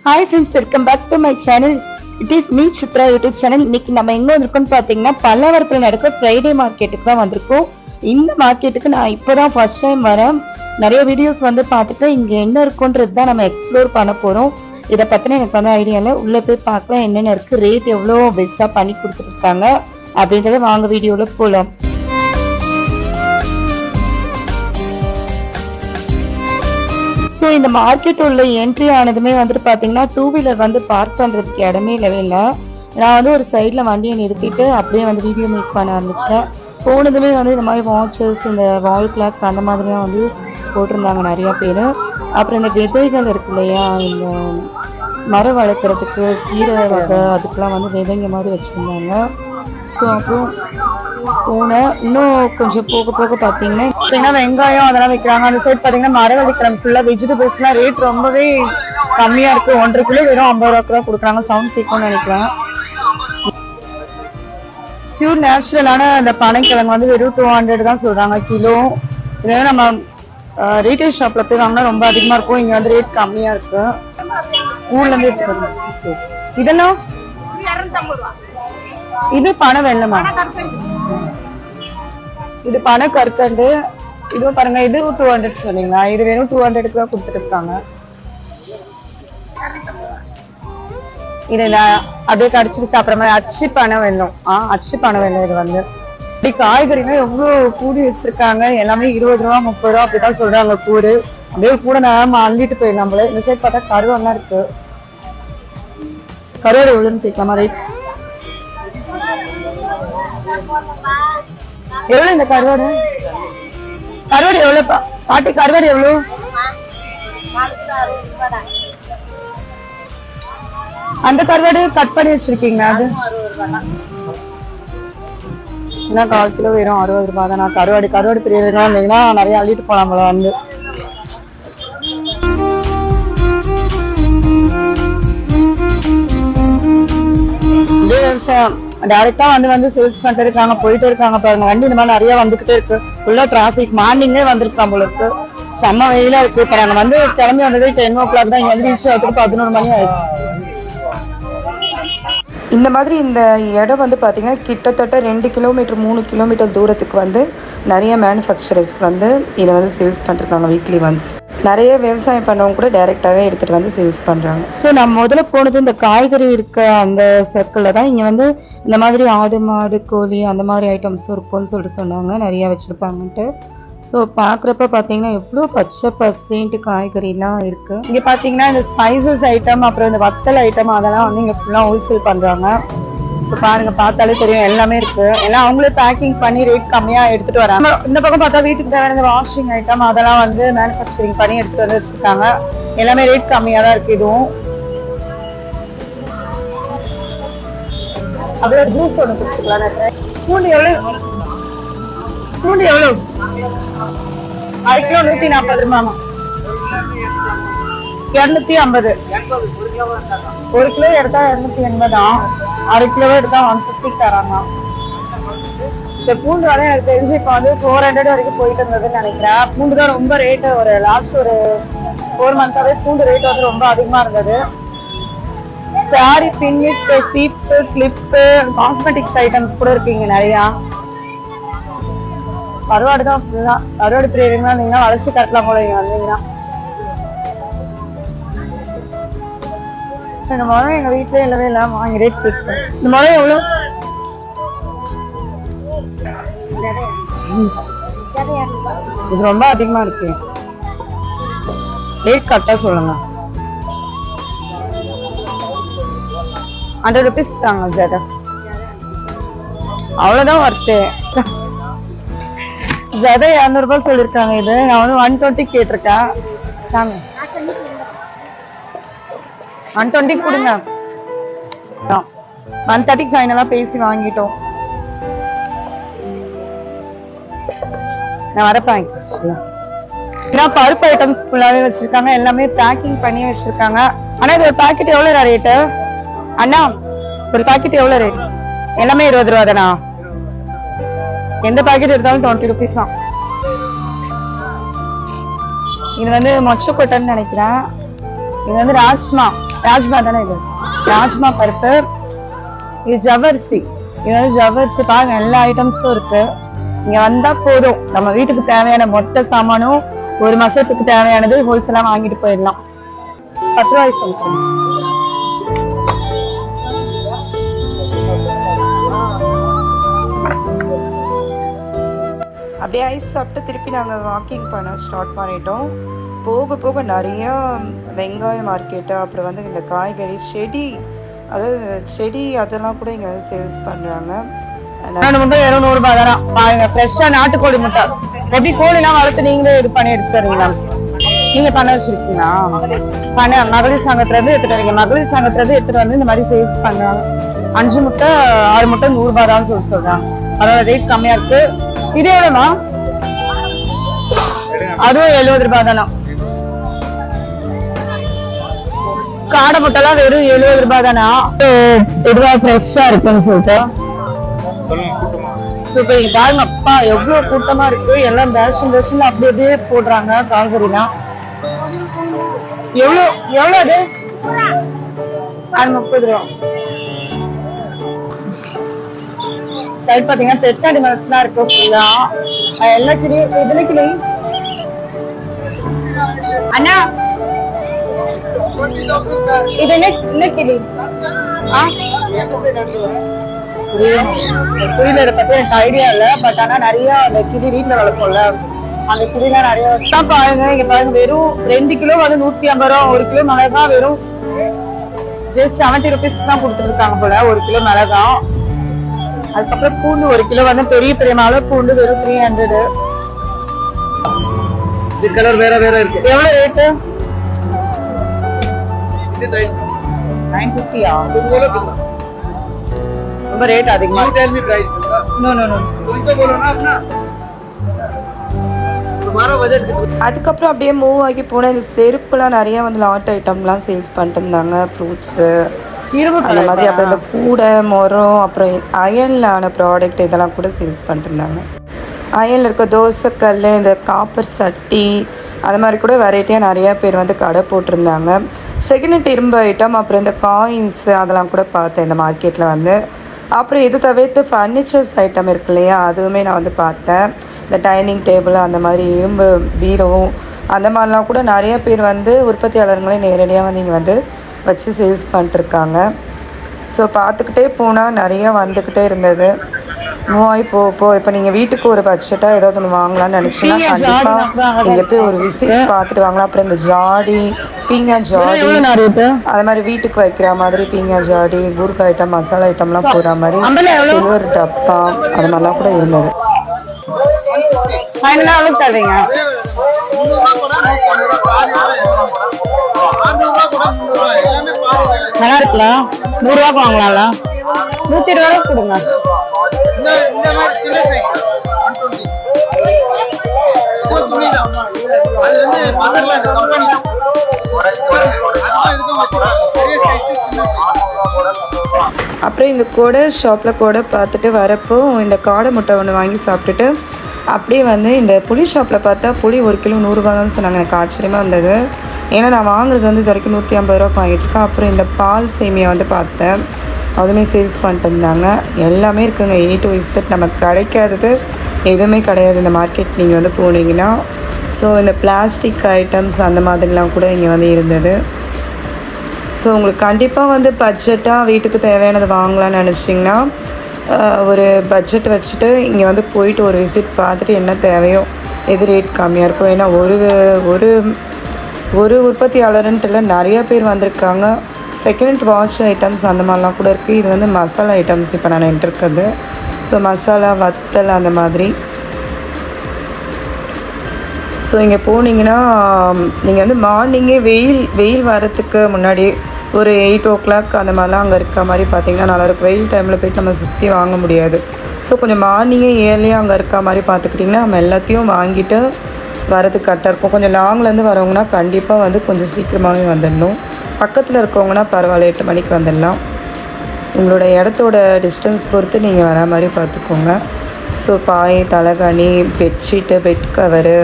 Hi friends, welcome back to my channel. It is me Chitra YouTube channel. இன்னைக்கு நம்ம எங்க வந்திருக்கோம்னு பாத்தீங்கன்னா பல்லவரத்துல நடக்கிற ஃப்ரைடே மார்க்கெட்டுக்கு தான் வந்திருக்கோம். இந்த மார்க்கெட்டுக்கு நான் இப்போதான் ஃபர்ஸ்ட் டைம் வரேன். நிறைய வீடியோஸ் வந்து பார்த்துட்டு இங்க என்ன இருக்குன்றது தான் நம்ம எக்ஸ்ப்ளோர் பண்ண போறோம். இதை பத்தின எனக்கு வந்து ஐடியா இல்லை. உள்ள போய் பார்க்கலாம் என்னென்ன இருக்கு, ரேட் எவ்வளோ பெஸ்டா பண்ணி கொடுத்துருக்காங்க அப்படின்றத வாங்க வீடியோல போலாம். ஸோ இந்த மார்க்கெட் உள்ள என்ட்ரி ஆனதுமே வந்துட்டு பார்த்தீங்கன்னா டூ வீலர் வந்து பார்க் பண்ணுறதுக்கு இடமே இல்லவே இல்லை. நான் வந்து ஒரு சைடில் வண்டியை நிறுத்திட்டு அப்படியே வந்து வீடியோ மேக் பண்ண ஆரம்பிச்சிட்டேன். போனதுமே வந்து இந்த மாதிரி வாட்சஸ், இந்த வால் கிளாக் அந்த மாதிரிலாம் வந்து போட்டிருந்தாங்க நிறையா பேர். அப்புறம் இந்த விதைகள் இருக்கு இல்லையா, இந்த மரம் வளர்க்குறதுக்கு கீரை வகை அதுக்கெலாம் வந்து விதைங்க மாதிரி வச்சுருந்தாங்க. ஸோ அப்புறம் போனேன். இன்னும் கொஞ்சம் போக போக பார்த்தீங்கன்னா வெங்காயம் அதெல்லாம் வைக்கிறாங்க. அந்த சைட் பார்த்தீங்கன்னா மரவள்ளிக்கிழமை ஃபுல்லாக வெஜிடபிள்ஸ்லாம் ரேட் ரொம்பவே கம்மியாக இருக்குது. 1.5 கிலோ வெறும் 50 ரூபாய்க்கு தான் கொடுக்குறாங்க. சவுண்ட் கேட்கும்னு நினைக்கிறேன். பியூர் நேச்சுரலான அந்த பனைக்கிழங்கு வந்து வெறும் 200 தான் சொல்கிறாங்க கிலோ. இதே நம்ம ரீட்டைல் ஷாப்பில் போய் வாங்கினா ரொம்ப அதிகமாக இருக்கும். இங்கே வந்து ரேட் கம்மியாக இருக்கு. ஊர்லேருந்து எடுத்து இதெல்லாம் இது பனை வெள்ளமா, இது பனை கற்கண்டு. இதுவும் பாருங்க, இது 200 சொன்னீங்களா? இது வெறும் 200 தான் கொடுத்துட்டு இருக்காங்க. இது அப்படியே கடிச்சிட்டு சாப்பிட்ற மாதிரி அச்சு பனை வெள்ளம். அச்சு பனை வெள்ளம். இது வந்து இப்படி காய்கறினா எவ்வளவு கூடி வச்சிருக்காங்க. எல்லாமே 20 ரூபா 30 ரூபா அப்படிதான் சொல்றாங்க கூடு. அப்படியே கூட நம்ம அள்ளிட்டு போயிடலாம் நம்மளே. இந்த சைட் பார்த்தா கருவாடுலாம் இருக்கு. கருவாடு எவ்வளவுன்னு கேட்கலாமா? ரைட் எவ்வளவு இந்த கருவாடு? கருவாடு எவ்வளவு பாட்டி? கருவாடு எவ்வளவு? அந்த கருவாடு கட் பண்ணி வச்சிருக்கீங்களா? அது என்ன 1/4 கிலோ வெறும் 60 ரூபாய் தான். நான் கருவாடு பெரிய இருந்தீங்கன்னா நிறைய அள்ளிட்டு போலாம் வந்து. விவசாயம் டைரக்டா வந்து சேல்ஸ் பண்ணிட்டு இருக்காங்க, போயிட்டு இருக்காங்க. பாருங்க வண்டி இந்த மாதிரி நிறைய வந்துகிட்டே இருக்கு. ஃபுல்லா டிராபிக். மார்னிங்கே வந்திருக்காங்க போல இருக்கு. செம்ம வெயிலா இருக்கு. இப்ப நாங்க வந்து கிளம்பி வந்தது 10 o'clock தான். இங்க வந்து ரீச் ஆகிறதுக்கு 11 மணி ஆயிடுச்சு. இந்த மாதிரி இந்த இடம் வந்து பார்த்தீங்கன்னா கிட்டத்தட்ட 2 கிலோமீட்டர் 3 கிலோமீட்டர் தூரத்துக்கு வந்து நிறைய மேனுஃபேக்சரர்ஸ் வந்து இதை வந்து சேல்ஸ் பண்ணிருக்காங்க. வீக்லி ஒன்ஸ் நிறைய விவசாயம் பண்ணவங்க கூட டைரெக்டாகவே எடுத்துகிட்டு வந்து சேல்ஸ் பண்ணுறாங்க. ஸோ நான் முதல்ல போனது இந்த காய்கறி இருக்க அந்த சர்க்கிளில் தான். இங்கே வந்து இந்த மாதிரி ஆடு மாடு கோழி அந்த மாதிரி ஐட்டம்ஸும் இருக்கும்னு சொல்லிட்டு சொன்னாங்க. நிறையா வச்சுருப்பாங்கன்ட்டு. ஸோ பார்க்குறப்ப பார்த்தீங்கன்னா எவ்வளோ பச்சை பசேன்ட்டு காய்கறிலாம் இருக்குது. இங்கே பார்த்தீங்கன்னா இந்த ஸ்பைசஸ் ஐட்டம், அப்புறம் இந்த வத்தல் ஐட்டம் அதெல்லாம் வந்து இங்கே ஃபுல்லாக ஹோல்சேல் பண்ணுறாங்க. ஸோ பாருங்க, பார்த்தாலே தெரியும் எல்லாமே இருக்கு. எல்லாம் அவங்களே பேக்கிங் பண்ணி ரேட் கம்மியாக எடுத்துகிட்டு வராங்க. இந்த பக்கம் பார்த்தா வீட்டுக்கு தேவையான வாஷிங் ஐட்டம் அதெல்லாம் வந்து மேனுஃபேக்சரிங் பண்ணி எடுத்துகிட்டு வந்து வச்சுருக்காங்க. எல்லாமே ரேட் கம்மியாக தான் இருக்குது. இதுவும் அப்படியே ஜூஸ் ஒன்று குடிச்சுக்கலாம். பூண்டு எவ்வளோ? பூண்டு எவ்வளோ? 1/2 கிலோ 140 ரூபாமா? 250. 1 கிலோ எடுத்தா 280. 1/2 கிலோ எடுத்தா 150 தராங்க. இந்த பூண்டு வந்து எனக்கு தெரிஞ்சு இப்போ வந்து 400 வரைக்கும் போயிட்டு இருந்ததுன்னு நினைக்கிறேன். பூண்டு தான் ரொம்ப ரேட்டு. ஒரு லாஸ்ட் ஒரு 4 மந்த்தாவே பூண்டு ரேட் வந்து ரொம்ப அதிகமா இருந்தது. சாரி பின்னிட், சீப்பு, கிளிப்பு, காஸ்மெட்டிக்ஸ் ஐட்டம்ஸ் கூட இருக்கீங்க நிறையா. கருவாடு தான் ஃபுல்லா. கருவாடு பிரியவீங்கன்னா நீங்கன்னா வளர்ச்சி கட்டலாம் போல. இங்க வந்தீங்கன்னா இந்த முறை எங்க வீட்டுல இல்லவே இல்லை. வாங்கி ரேட் பேசுறேன். இந்த முறை எவ்வளவு? இது ரொம்ப அதிகமா இருக்கு. ரேட் கரெக்டா சொல்லுங்க. 100 rupees தாங்க. ஜாதா அவ்வளவுதான் வர்த்து. ஜாதா 200 ரூபாய் சொல்லிருக்காங்க. இது நான் வந்து 120 கேட்டிருக்கேன். 120 கொடுங்க. 130 ஃபைனலா பேசி வாங்கிட்டோம். நான் வரப்பேன். பருப்பு ஐட்டம்ஸ் ஃபுல்லாவே வச்சிருக்காங்க. எல்லாமே பேக்கிங் பண்ணி வச்சிருக்காங்க. ஆனா இது ஒரு பாக்கெட் எவ்வளவு ரேட்டு அண்ணா? ஒரு பாக்கெட் எவ்வளவு ரேட்? எல்லாமே 20 ரூபா தானா? எந்த பாக்கெட் எடுத்தாலும் 20 rupees தான். இது வந்து மொச்சக்கொட்டைன்னு நினைக்கிறேன். இது வந்து ராஜ்மா. ராஜ்மா தானே இது? ராஜ்மா பருப்பு. இது ஜவ்வரிசி. இது வந்து ஜவ்வரிசி பாருங்க, எல்லா ஐட்டம்ஸும் இருக்கு. இங்க வந்தா போதும், நம்ம வீட்டுக்கு தேவையான மொத்த சாமானும் 1 மாசத்துக்கு தேவையானது ஹோல்சேலா வாங்கிட்டு போயிடலாம். 10 ரூபாய் சொல்றேன். அப்படியே ஐஸ் சாப்பிட்டு திருப்பி நாங்கள் வாக்கிங் பண்ண ஸ்டார்ட் பண்ணிட்டோம். போக போக நிறையா வெங்காய மார்க்கெட்டு, அப்புறம் வந்து இந்த காய்கறி செடி, அதாவது செடி அதெல்லாம் கூட இங்கே வந்து சேல்ஸ் பண்ணுறாங்க. முட்டை 200 ரூபாய் தானா பாருங்க. ஃப்ரெஷ்ஷா நாட்டுக்கோழி முட்டை. எப்படி கோழிலாம் வளர்த்து நீங்களே இது பண்ணி எடுத்துறீங்களா? நீங்க பண்ண வச்சிருக்கீங்களா? பண்ண மகளிர் சங்கத்துல இருந்து எடுத்துட்டு வரீங்க. மகளிர் சங்கத்துல இருந்து எடுத்துட்டு வந்து இந்த மாதிரி சேல்ஸ் பண்றாங்க. 5 முட்டை 6 முட்டை 100 ரூபாய் தான் சொல்றாங்க. அதோட ரேட் கம்மியா இருக்கு. இது எவ்வளவுமா? அதுவும் 70 ரூபாய் தானா? காடை முட்டை எல்லாம் வெறும் 70 ரூபாய் தானா? இதுவா ஃப்ரெஷ்ஷா இருக்குன்னு சொல்லிட்டு சூப்பர். இங்க பாருங்க, அப்பா எவ்வளவு கூட்டமா இருக்கு. எல்லாம் பேஷன் அப்படி அப்படியே போடுறாங்க காய்கறிலாம். எவ்வளவு எவ்வளவு அது? 30 ரூபா. சைட் பாத்தீங்கன்னா பெட் அனிமல்ஸ் எல்லாம் இருக்கு ஃபுல்லா. எல்லா கிளி இதுல கிளி அண்ணா இது என்ன கிளி? புரியல, இதை பத்தி எனக்கு ஐடியா இல்ல. பட் ஆனா நிறைய அந்த கிளி வீட்டுல வளர்ப்போம்ல, அந்த கிளிலாம் நிறைய வருஷம் பாருங்க. இங்க பாருங்க, வெறும் 2 கிலோ வந்து 150 ரூபா. 1 கிலோ மிளகா வெறும் ஜஸ்ட் 70 ருபீஸ் தான் கொடுத்துட்டு இருக்காங்க போல 1 கிலோ மிளகா. அதுக்கப்புறம் பூண்டு 1 கிலோ வந்து பெரிய பெரிய மலை பூண்டு வெறும் 300. இது கலர் வேற வேற இருக்கு. எவ்வளவு ரேட்டு? 950. ரொம்ப ரேட் அதிகமா. No no no. அதுக்கப்புறம் அப்படியே மூவ் ஆகி போனால் இந்த செருப்புலாம் நிறையா வந்து லாட் ஐட்டம்லாம் சேல்ஸ் பண்ணிட்டு இருந்தாங்க. ஃப்ரூட்ஸு அந்த மாதிரி. அப்புறம் இந்த கூடை மரம், அப்புறம் அயனில் ஆன ப்ராடக்ட் இதெல்லாம் கூட சேல்ஸ் பண்ணிட்டு இருந்தாங்க. அயனில் இருக்க தோசைக்கல், இந்த காப்பர் சட்டி, அது மாதிரி கூட வெரைட்டியாக நிறையா பேர் வந்து கடை போட்டிருந்தாங்க. செகண்ட் ஹேண்ட் இரும்பு ஐட்டம், அப்புறம் இந்த காயின்ஸு அதெல்லாம் கூட பார்த்தேன் இந்த மார்க்கெட்டில் வந்து. அப்புறம் இது தவிர்த்து ஃபர்னிச்சர்ஸ் ஐட்டம் இருக்கு இல்லையா, அதுவுமே நான் வந்து பார்த்தேன். இந்த டைனிங் டேபிள், அந்த மாதிரி இரும்பு பீரோ, அந்த மாதிரிலாம் கூட நிறைய பேர் வந்து உற்பத்தியாளர்களே நேரடியாக வந்து இங்கே வந்து வச்சு சேல்ஸ் பண்ணிட்டுருக்காங்க. ஸோ பார்த்துக்கிட்டே போனால் நிறையா வந்துக்கிட்டே இருந்தது. மூவாய் இப்போ நீங்கள் வீட்டுக்கு ஒரு பட்ஜெட்டாக ஏதாவது ஒன்று வாங்கலாம்னு நினச்சிங்கன்னா கண்டிப்பாக இங்கே போய் ஒரு விசிட் பார்த்துட்டு வாங்கலாம். அப்புறம் இந்த ஜாடி, பீங்கா ஜாடி, அது மாதிரி வீட்டுக்கு வைக்கிற மாதிரி பீங்கா ஜாடி, ஊறுகாய் ஐட்டம், மசாலா ஐட்டம்லாம் போடுற மாதிரி சில்வர் டப்பா, அது மாதிரிலாம் கூட இருந்தது. நல்லா இருக்குல்ல? 100 ரூபாய்க்கு வாங்கலாம்ல? 120 ரூபாய்க்கு கொடுங்க. அப்புறம் இந்த கொடை ஷாப்பில் கொடை பார்த்துட்டு வரப்போ இந்த காடை முட்டை ஒன்று வாங்கி சாப்பிட்டுட்டு அப்படியே வந்து இந்த புளி ஷாப்பில் பார்த்தா புளி 1 கிலோ 100 ரூபா தான் சொன்னாங்க. எனக்கு ஆச்சரியமாக இருந்தது. ஏன்னா நான் வாங்குறது வந்து இது வரைக்கும் 150 ரூபா வாங்கிட்டுருக்கேன். அப்புறம் இந்த பால் சேமியா வந்து பார்த்தேன், அதுவுமே சேல்ஸ் பண்ணிட்டு இருந்தாங்க. எல்லாமே இருக்குங்க, A to Z. நமக்கு கிடைக்காதது எதுவுமே கிடையாது இந்த மார்க்கெட் நீங்கள் வந்து போனீங்கன்னா. ஸோ இந்த பிளாஸ்டிக் ஐட்டம்ஸ் அந்த மாதிரிலாம் கூட இங்கே வந்து இருந்தது. ஸோ உங்களுக்கு கண்டிப்பாக வந்து பட்ஜெட்டாக வீட்டுக்கு தேவையானது வாங்கலாம்னு நினச்சிங்கன்னா ஒரு பட்ஜெட் வச்சுட்டு இங்கே வந்து போயிட்டு ஒரு விசிட் பார்த்துட்டு என்ன தேவையோ, எது ரேட் கம்மியாக இருக்கும். ஏன்னா ஒரு உற்பத்தியாளருன்ட்டு இல்லை, நிறைய பேர் வந்திருக்காங்க. செகண்ட் ஹேண்ட் வாட்ச் ஐட்டம்ஸ் அந்த மாதிரிலாம் கூட இருக்குது. இது வந்து மசாலா ஐட்டம்ஸ் இப்போ நான் நின்றுருக்குது. ஸோ மசாலா, வத்தல் அந்த மாதிரி. ஸோ இங்கே போனீங்கன்னா நீங்கள் வந்து மார்னிங்கே வெயில் வரத்துக்கு முன்னாடி ஒரு 8 o'clock அந்த மாதிரிலாம் அங்கே இருக்க மாதிரி பார்த்தீங்கன்னா நல்லாயிருக்கும். வெயில் டைமில் போய்ட்டு நம்ம சுற்றி வாங்க முடியாது. ஸோ கொஞ்சம் மார்னிங்கே ஏர்லியாக அங்கே இருக்க மாதிரி பார்த்துக்கிட்டிங்கன்னா நம்ம எல்லாத்தையும் வாங்கிட்டு வரதுக்கு கரெக்டாக இருக்கும். கொஞ்சம் லாங்லேருந்து வரவங்கன்னா கண்டிப்பாக வந்து கொஞ்சம் சீக்கிரமாகவே வந்துடணும். பக்கத்தில் இருக்கவங்கன்னா பரவாயில்ல, 8 மணிக்கு வந்துடலாம். உங்களோட இடத்தோட டிஸ்டன்ஸ் பொறுத்து நீங்கள் வர மாதிரி பார்த்துக்கோங்க. ஸோ பாய், தலைகாணி, பெட்ஷீட்டு, பெட் கவரு,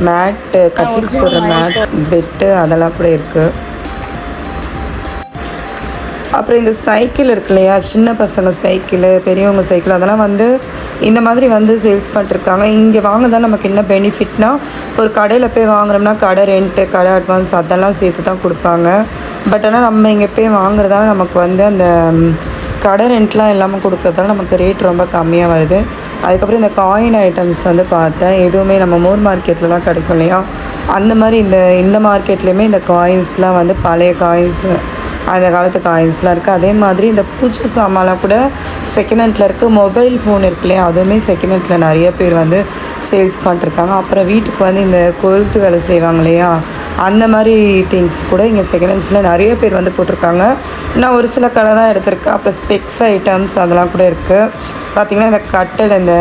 மேட்டு, கட்டிலுக்கு போடுற மேட், பெட்டு அதெல்லாம் கூட இருக்குது. அப்புறம் இந்த சைக்கிள் இருக்கு இல்லையா, சின்ன பசங்க சைக்கிளு, பெரியவங்க சைக்கிள், அதெல்லாம் வந்து இந்த மாதிரி வந்து சேல்ஸ் பண்ணிட்டுருக்காங்க. இங்கே வாங்குதான் நமக்கு என்ன பெனிஃபிட்னா, ஒரு கடையில் போய் வாங்குறோம்னா கடை ரெண்ட்டு, கடை அட்வான்ஸ் அதெல்லாம் சேர்த்து தான் கொடுப்பாங்க. பட் ஆனால் நம்ம இங்கே போய் வாங்குறதால நமக்கு வந்து அந்த கடை ரெண்ட்லாம் இல்லாமல் கொடுக்கறதால நமக்கு ரேட் ரொம்ப கம்மியாக வருது. அதுக்கப்புறம் இந்த காயின் ஐட்டம்ஸ் வந்து பார்த்தேன், எதுவுமே நம்ம மூர் மார்க்கெட்டில் தான் கிடைக்கும் இல்லையா, அந்த மாதிரி இந்த மார்க்கெட்லேயுமே இந்த காயின்ஸ்லாம் வந்து பழைய காயின்ஸ், அந்த காலத்து காயின்ஸ்லாம் இருக்குது. அதே மாதிரி இந்த பூஜை சாமான்லாம் கூட செகண்ட் ஹேண்டில் இருக்குது. மொபைல் ஃபோன் இருக்கு இல்லையா, அதுவுமே செகண்ட் ஹேண்டில் நிறைய பேர் வந்து சேல்ஸ் பண்ணிட்டுருக்காங்க. அப்புறம் வீட்டுக்கு வந்து இந்த கொழுத்து வேலை செய்வாங்க இல்லையா, அந்த மாதிரி திங்ஸ் கூட இங்கே செகண்ட் ஹேண்ட்ஸில் நிறைய பேர் வந்து போட்டிருக்காங்க. நான் ஒரு சில கடை தான் எடுத்திருக்கேன். அப்புறம் ஸ்பெக்ஸ் ஐட்டம்ஸ் அதெல்லாம் கூட இருக்குது. பார்த்திங்கன்னா இந்த கட்டல், இந்த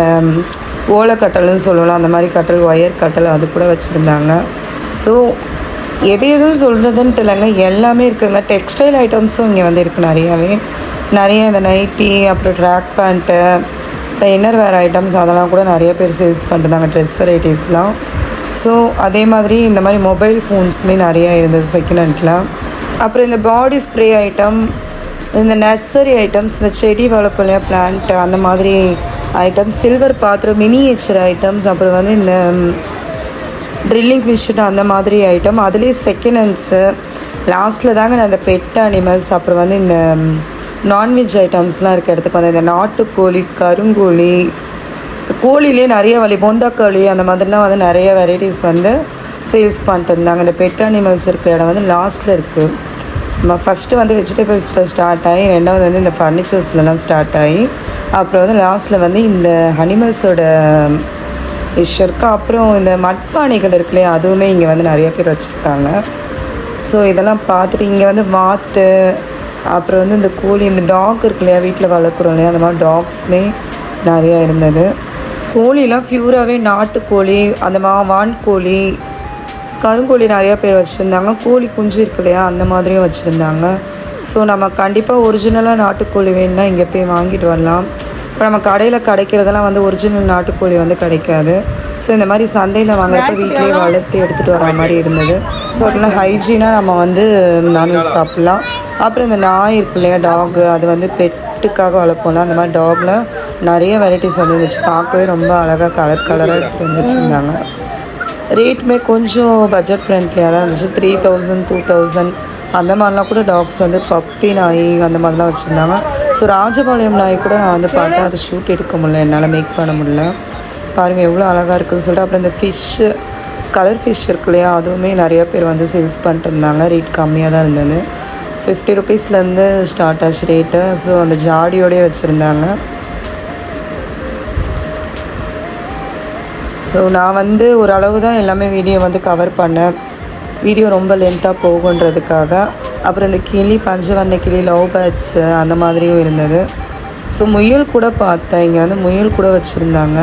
ஓலை கட்டல்னு சொல்லலாம், அந்த மாதிரி கட்டல், ஒயர் கட்டல் அது கூட வச்சுருந்தாங்க. ஸோ எதுவும் சொல்கிறதுன்ட்டு இல்லைங்க, எல்லாமே இருக்குதுங்க. டெக்ஸ்டைல் ஐட்டம்ஸும் இங்கே வந்து இருக்குது நிறையாவே. நிறைய இந்த நைட்டி, அப்புறம் ட்ராக் பேண்ட்டு, இப்போ இன்னர் வேர் ஐட்டம்ஸ் அதெல்லாம் கூட நிறைய பேர் சேல்ஸ் பண்ணிட்டுருந்தாங்க, ட்ரெஸ் வெரைட்டிஸ்லாம். ஸோ அதே மாதிரி இந்த மாதிரி மொபைல் ஃபோன்ஸுமே நிறையா இருந்தது செகண்ட் ஹேண்டில். அப்புறம் இந்த பாடி ஸ்ப்ரே ஐட்டம், இந்த நர்சரி ஐட்டம்ஸ், இந்த செடி வளர்ப்பு இல்லையா, பிளான்ட்டு, அந்த மாதிரி ஐட்டம்ஸ், சில்வர் பாத்திரம், மினியேச்சர் ஐட்டம்ஸ், அப்புறம் வந்து இந்த ட்ரில்லிங் மிஷின் அந்த மாதிரி ஐட்டம், அதுலேயே செகண்ட் ஹேண்ட்ஸு. லாஸ்ட்டில் தாங்க நான் இந்த பெட் அனிமல்ஸ், அப்புறம் வந்து இந்த நான்வெஜ் ஐட்டம்ஸ்லாம் இருக்க இடத்துக்கு வந்து இந்த நாட்டுக்கோழி, கருங்கோழி, கோழிலே நிறைய பொந்தாக்கோழி, அந்த மாதிரிலாம் வந்து நிறைய வெரைட்டிஸ் வந்து சேல்ஸ் பண்ணிட்டு இருந்தாங்க. இந்த பெட் அனிமல்ஸ் இருக்கிற இடம் வந்து லாஸ்ட்டில் இருக்குது. நம்ம ஃபஸ்ட்டு வந்து வெஜிடபிள்ஸில் ஸ்டார்ட் ஆகி, ரெண்டாவது வந்து இந்த ஃபர்னிச்சர்ஸ்லாம் ஸ்டார்ட் ஆகி, அப்புறம் வந்து லாஸ்ட்டில் வந்து இந்த அனிமல்ஸோட விஷயம் இருக்குது. அப்புறம் இந்த மட்பானைகள் இருக்கு இல்லையா, அதுவுமே இங்கே வந்து நிறைய பேர் வச்சுருக்காங்க. ஸோ இதெல்லாம் பார்த்துட்டு இங்கே வந்து வாத்து, அப்புறம் வந்து இந்த கோழி, இந்த டாக் இருக்கு இல்லையா, வீட்டில் வளர்க்குறோம் இல்லையா, அந்த மாதிரி டாக்ஸுமே நிறையா இருந்தது. கோழிலாம் ஃப்யூராகவே நாட்டுக்கோழி, அந்த வான்கோழி, கருங்கோழி நிறையா பேர் வச்சுருந்தாங்க. கோழி குஞ்சு இருக்கு இல்லையா, அந்த மாதிரியும் வச்சுருந்தாங்க. ஸோ நம்ம கண்டிப்பாக ஒரிஜினலாக நாட்டுக்கோழி வேணும்னா இங்கே போய் வாங்கிட்டு வரலாம். இப்போ நம்ம கடையில் கிடைக்கிறதெல்லாம் வந்து ஒரிஜினல் நாட்டுக்கோழி வந்து கிடைக்காது. ஸோ இந்த மாதிரி சந்தையில் வாங்குறப்ப வீட்டிலே வளர்த்து எடுத்துகிட்டு வர மாதிரி இருந்தது. ஸோ அதெல்லாம் ஹைஜீனாக நம்ம வந்து நான்வெஜ் சாப்பிட்லாம். அப்புறம் இந்த நாய் இருக்கு இல்லையா, டாகு, அது வந்து பெட்டுக்காக வளர்ப்போம்ல, அந்த மாதிரி டாகில் நிறைய வெரைட்டிஸ் வந்துருந்துச்சு. பார்க்கவே ரொம்ப அழகாக கலராக எடுத்துகிட்டு வந்து வச்சுருந்தாங்க. ரேட்டுமே கொஞ்சம் பட்ஜெட் ஃப்ரெண்ட்லியாக தான் இருந்துச்சு. 3000 2000 அந்த மாதிரிலாம் கூட டாக்ஸ் வந்து பப்பி நாய் அந்த மாதிரிலாம் வச்சுருந்தாங்க. ஸோ ராஜபாளையம் நாய் கூட நான் வந்து பார்த்தேன், அதை ஷூட் எடுக்க முடியல, என்னால் மேக் பண்ண முடியல. பாருங்கள் எவ்வளோ அழகாக இருக்குதுன்னு சொல்லிட்டு. அப்புறம் இந்த ஃபிஷ்ஷு, கலர் ஃபிஷ் இருக்கு இல்லையா, அதுவுமே நிறைய பேர் வந்து சேல்ஸ் பண்ணிட்டு இருந்தாங்க. ரேட் கம்மியாக தான் இருந்தது. 50 rupeesலேருந்து ஸ்டார்ட் ஆச்சு ரேட்டு. ஸோ அந்த ஜாடியோடய வச்சுருந்தாங்க. ஸோ நான் வந்து ஓரளவு தான் எல்லாமே வீடியோ வந்து கவர் பண்ணேன். வீடியோ ரொம்ப லென்த்தாக போகுன்றதுக்காக. அப்புறம் இந்த கிளி, பஞ்சவர்ண கிளி, லவ் பேர்ட்ஸு அந்த மாதிரியும் இருந்தது. ஸோ முயல் கூட பார்த்தேன், இங்கே வந்து முயல் கூட வச்சுருந்தாங்க.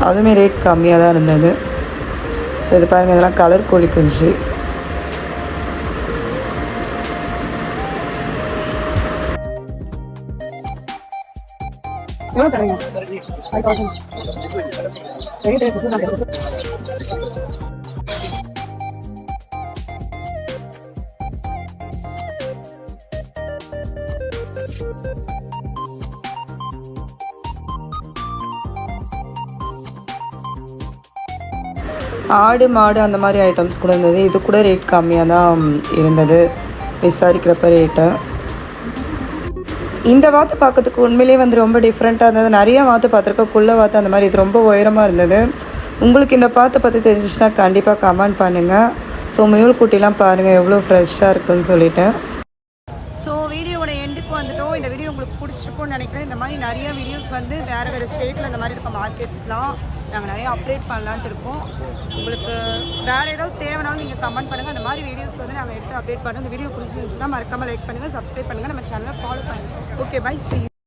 அதுவுமே ரேட் கம்மியாக தான் இருந்தது. ஸோ இது பாருங்கள், இதெல்லாம் கலர் கோழி குஞ்சு. ஆடு மாடு அந்த மாதிரி ஐட்டம்ஸ் கூட இருந்தது. இது கூட ரேட் கம்மியாக தான் இருந்தது விசாரிக்கிறப்ப ரேட்டு. இந்த வாத்து பார்க்கறதுக்கு உண்மையிலே வந்து ரொம்ப டிஃப்ரெண்ட்டாக இருந்தது. நிறைய வாத்து பார்த்துருக்கோம், குள்ள வாத்து அந்த மாதிரி. இது ரொம்ப உயரமாக இருந்தது. உங்களுக்கு இந்த பாத்தை பற்றி தெரிஞ்சிச்சுன்னா கண்டிப்பாக கமெண்ட் பண்ணுங்கள். ஸோ முயல் குட்டிலாம் பாருங்கள் எவ்வளோ ஃப்ரெஷ்ஷாக இருக்குதுன்னு சொல்லிட்டு. ஸோ வீடியோவோட எண்டுக்கு வந்துட்டோம். இந்த வீடியோ உங்களுக்கு பிடிச்சிருக்கும்னு நினைக்கிறேன். இந்த மாதிரி நிறைய வீடியோஸ் வந்து வேறு ஸ்டேட்டில் இந்த மாதிரி இருக்க மார்க்கெட்ஸ்லாம் நாங்கள் நிறைய அப்டேட் பண்ணலான்ட்டு இருக்கோம். உங்களுக்கு வேறு ஏதாவது தேவைனாலும் நீங்கள் கமெண்ட் பண்ணுங்கள். அந்த மாதிரி வீடியோஸ் வந்து நாங்கள் எடுத்து அப்டேட் பண்ணுறோம். இந்த வீடியோ பிடிச்சிருந்துச்சுன்னா மறக்காமல் லைக் பண்ணுங்கள், சப்ஸ்கிரைப் பண்ணுங்கள், நம்ம சேனலை ஃபாலோ பண்ணுங்கள். Okay, bye, see you.